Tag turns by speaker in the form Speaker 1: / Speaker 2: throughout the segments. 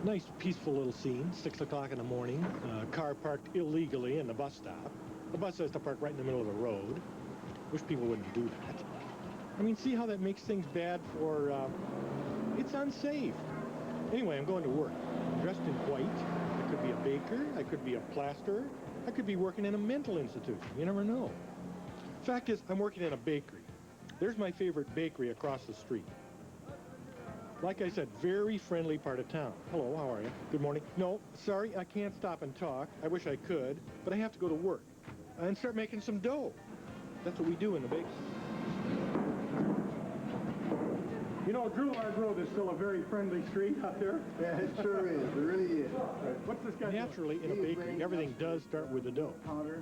Speaker 1: Nice, peaceful little scene, 6 o'clock in the morning, car parked illegally in the bus stop. The bus has to park right in the middle of the road. Wish people wouldn't do that. I mean, see how that makes things bad for, it's unsafe. Anyway, I'm going to work, dressed in white. I could be a baker, I could be a plasterer, I could be working in a mental institution. You never know. Fact is, I'm working in a bakery. There's my favorite bakery across the street. Like I said, very friendly part of town. Hello, how are you? Good morning. No, sorry, I can't stop and talk. I wish I could, but I have to go to work and start making some dough. That's what we do in the bakery. You know, Dreward Road is still a very friendly street out there.
Speaker 2: Yeah, it sure is. It really is.
Speaker 1: What's this guy Naturally, doing? In a bakery, everything does start with the dough.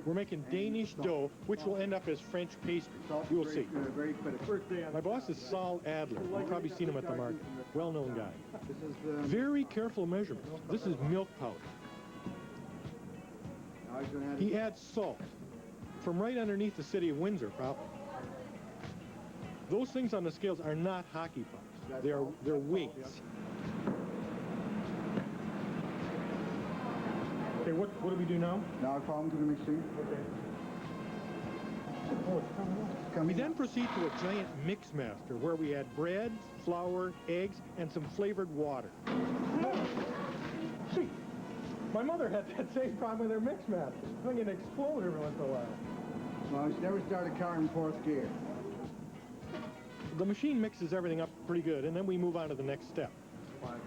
Speaker 1: We're making Danish dough, which will end up as French pastry. You will see. My boss is Sol Adler. You've probably seen him at the market. Well-known guy. Very careful measurements. This is milk powder. He adds salt from right underneath the city of Windsor, probably. Those things on the scales are not hockey pucks. They're weights. Okay, what do we do now?
Speaker 2: Now I call them to the mixing.
Speaker 1: Okay. Oh, it's coming up. We then proceed to a giant mix master where we add bread, flour, eggs, and some flavored water. See, my mother had that same problem with her mix master. The thing would explode every once in a while.
Speaker 2: Well, she never started a car in fourth gear.
Speaker 1: The machine mixes everything up pretty good, and then we move on to the next step.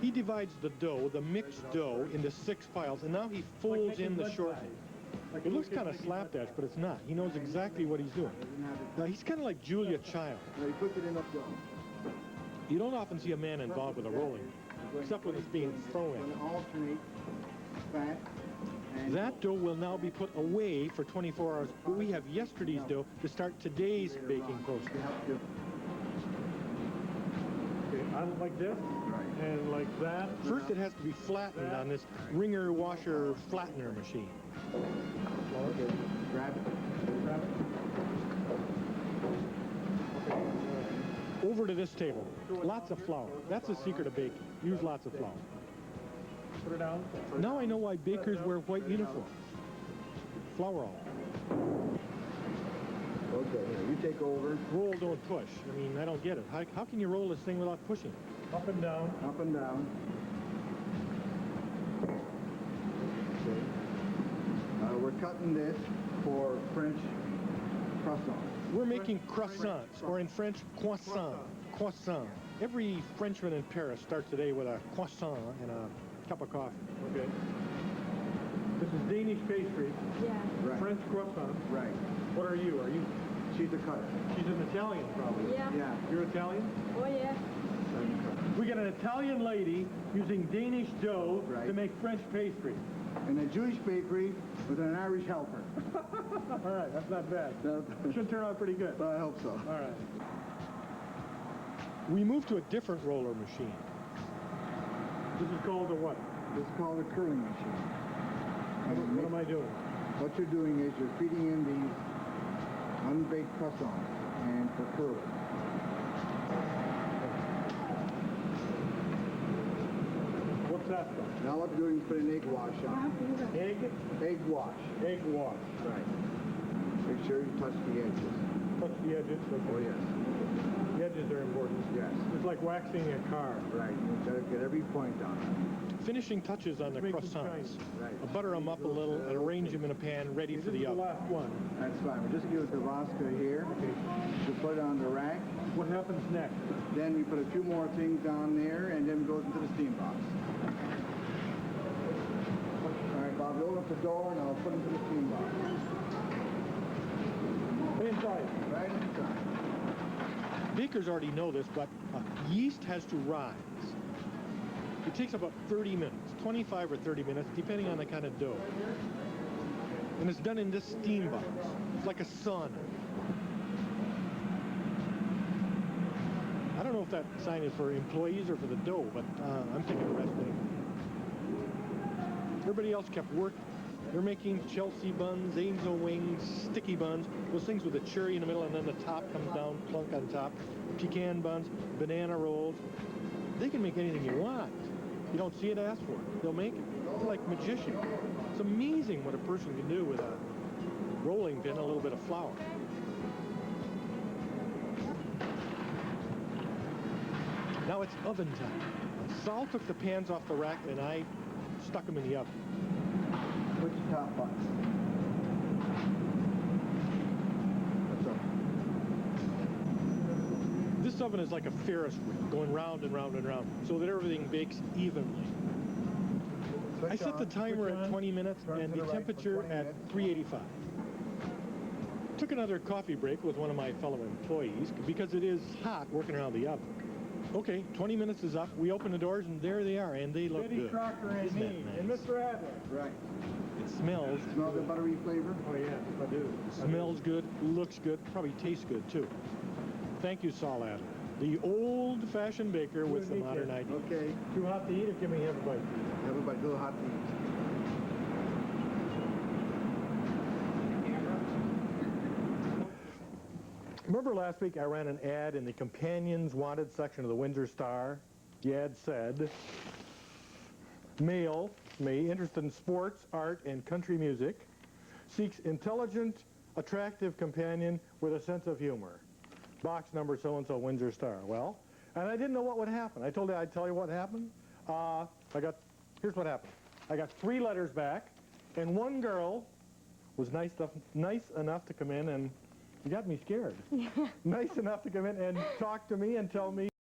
Speaker 1: He divides the dough, the mixed dough, into 6 piles, and now he folds in the shortening. It looks kind of slapdash, but it's not. He knows exactly what he's doing. He's kind of like Julia Child.
Speaker 2: He puts it in up dough.
Speaker 1: You don't often see a man involved with a rolling, except when it's being thrown in.
Speaker 2: Alternate fat.
Speaker 1: That dough will now be put away for 24 hours, but we have yesterday's dough to start today's baking process. Like this, and like that. First, it has to be flattened on this wringer washer flattener machine.
Speaker 2: Okay. Grab it. Grab
Speaker 1: it. Over to this table. Lots of flour. That's the secret of baking. Use lots of flour. Put it down. Now I know why bakers wear white uniforms. Flour all.
Speaker 2: Okay, here, you take over.
Speaker 1: Roll, don't push. I mean, I don't get it. How can you roll this thing without pushing? Up and down.
Speaker 2: Up and down. Okay. We're cutting this for French croissants.
Speaker 1: We're making croissants, or in French, croissant. Croissant. Every Frenchman in Paris starts today with a croissant and a cup of coffee. Okay. This is Danish pastry.
Speaker 3: Yeah.
Speaker 2: Right.
Speaker 1: French croissant.
Speaker 2: Right.
Speaker 1: What are you? Are you?
Speaker 2: She's a cutter.
Speaker 1: She's an Italian, probably.
Speaker 3: Yeah.
Speaker 2: Yeah.
Speaker 1: You're Italian?
Speaker 3: Oh, yeah.
Speaker 1: We got an Italian lady using Danish dough to make French pastry.
Speaker 2: And a Jewish bakery with an Irish helper.
Speaker 1: All right, that's not bad. Should turn out pretty good.
Speaker 2: I hope so.
Speaker 1: All right. We move to a different roller machine. This is called a what?
Speaker 2: This is called a curling machine.
Speaker 1: What am I doing?
Speaker 2: What you're doing is you're feeding in these unbaked croissants and for curling.
Speaker 1: What's that stuff?
Speaker 2: Now what you're doing is put an egg wash on.
Speaker 1: Egg?
Speaker 2: Egg wash.
Speaker 1: Egg wash.
Speaker 2: Right. Make sure you touch the edges.
Speaker 1: Touch the edges? Okay.
Speaker 2: Oh, yes.
Speaker 1: The edges are important.
Speaker 2: Yes.
Speaker 1: It's like waxing a car.
Speaker 2: Right. You've got to get every point on it.
Speaker 1: Finishing touches on the croissants.
Speaker 2: Right.
Speaker 1: I'll butter them up a little and arrange them in a pan ready for the oven.
Speaker 2: The last one. That's fine. We'll just give it the Vasca here. Okay. To put it on the rack.
Speaker 1: What happens next?
Speaker 2: Then we put a few more things on there and then it goes into the steam box. All right, Bob, open up the door and I'll put it into the steam box.
Speaker 1: Inside.
Speaker 2: Right inside.
Speaker 1: Bakers already know this, but yeast has to rise. It takes about 30 minutes, 25 or 30 minutes, depending on the kind of dough. And it's done in this steam box. It's like a sauna. I don't know if that sign is for employees or for the dough, but I'm taking the rest thing. Everybody else kept working. They're making Chelsea buns, angel wings, sticky buns, those things with a cherry in the middle and then the top comes down, plunk on top, pecan buns, banana rolls. They can make anything you want. You don't see it, ask for it. They'll make it. They're like magicians. It's amazing what a person can do with a rolling pin and a little bit of flour. Now it's oven time. Sol took the pans off the rack and I stuck them in the oven.
Speaker 2: What's the top button? What's up?
Speaker 1: This oven is like a Ferris wheel, going round and round and round, so that everything bakes evenly. I set the timer at 20 minutes and the temperature at 385. Took another coffee break with one of my fellow employees because it is hot working around the oven. Okay, 20 minutes is up. We open the doors and there they are, and they look
Speaker 3: Betty
Speaker 1: good.
Speaker 3: Crocker and
Speaker 1: Isn't
Speaker 3: me,
Speaker 1: that nice?
Speaker 3: and Mr. Adler.
Speaker 2: Right.
Speaker 1: It smells.
Speaker 2: Smell the buttery flavor?
Speaker 3: Oh, yeah, I do.
Speaker 1: Smells good, looks good, probably tastes good too. Thank you, Sol Adler, the old-fashioned baker with the modern ideas.
Speaker 2: Okay.
Speaker 3: Too hot to eat or give me half a bite?
Speaker 2: Everybody, a little hot to eat.
Speaker 1: Remember last week I ran an ad in the Companions Wanted section of the Windsor Star? The ad said, male, me, interested in sports, art, and country music, seeks intelligent, attractive companion with a sense of humor. Box number so-and-so, Windsor Star. Well, and I didn't know what would happen. I told you I'd tell you what happened. Here's what happened. I got 3 letters back, and one girl was nice enough to come in and, you got me scared. Nice enough to come in and talk to me and tell me